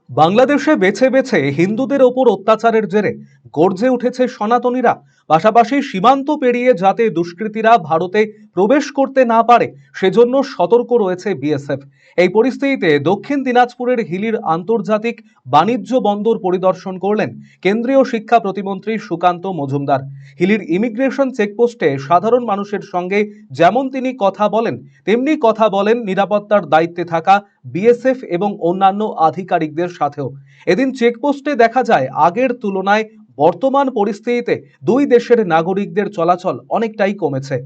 বাংলাদেশে বেছে বেছে হিন্দুদের ওপর অত্যাচারের জেরে গর্জে উঠেছে সনাতনীরা। পাশাপাশি সীমান্ত পেরিয়ে যাতে দুষ্কৃতীরা ভারতে প্রবেশ করতে না পারে সেজন্য সতর্ক রয়েছে বিএসএফ। এই পরিস্থিতিতে দক্ষিণ দিনাজপুরের হিলির আন্তর্জাতিক বাণিজ্য বন্দর পরিদর্শন করলেন কেন্দ্রীয় শিক্ষা প্রতিমন্ত্রী সুকান্ত মজুমদার। হিলির ইমিগ্রেশন চেকপোস্টে সাধারণ মানুষের সঙ্গে যেমন তিনি কথা বলেন, তেমনি কথা বলেন নিরাপত্তার দায়িত্বে থাকা বিএসএফ এবং অন্যান্য আধিকারিকদের সাথেও। এদিন চেকপোস্টে দেখা যায় আগের তুলনায় বর্তমান পরিস্থিতিতে দুই দেশের নাগরিকদের চলাচল অনেকটাই কমেছে।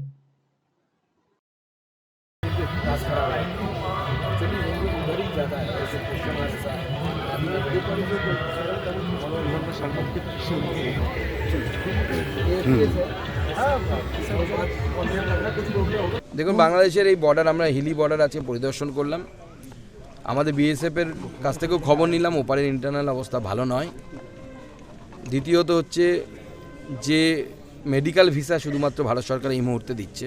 দেখুন, বাংলাদেশের এই বর্ডার, আমরা হিলি বর্ডার আছে পরিদর্শন করলাম। আমাদের বিএসএফের কাছ থেকেও খবর নিলাম, ওপারের ইন্টারনাল অবস্থা ভালো নয়। দ্বিতীয়ত হচ্ছে যে মেডিকেল ভিসা শুধুমাত্র ভারত সরকার এই মুহূর্তে দিচ্ছে,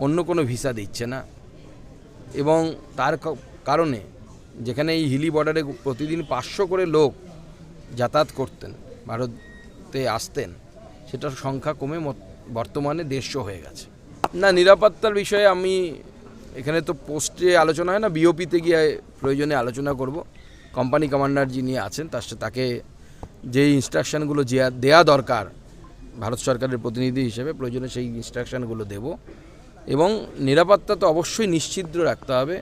অন্য কোনো ভিসা দিচ্ছে না। এবং তার কারণে যেখানে এই হিলি বর্ডারে প্রতিদিন 500 করে লোক যাতায়াত করতেন, ভারতে আসতেন, সেটার সংখ্যা কমে বর্তমানে 150 হয়ে গেছে। না, নিরাপত্তার বিষয়ে আমি এখানে তো পোস্টে আলোচনা হয় না, বিওপিতে গিয়ে প্রয়োজনে আলোচনা করব। কোম্পানি কমান্ডার যিনি আছেন তাকে যে ইনস্ট্রাকশানগুলো দেয়া দরকার ভারত সরকারের প্রতিনিধি হিসেবে, প্রয়োজনে সেই ইনস্ট্রাকশানগুলো দেব। এবং নিরাপত্তা তো অবশ্যই নিশ্চিত রাখতে হবে,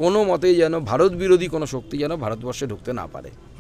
কোনো মতেই যেন ভারত বিরোধী কোনো শক্তি যেন ভারতবর্ষে ঢুকতে না পারে।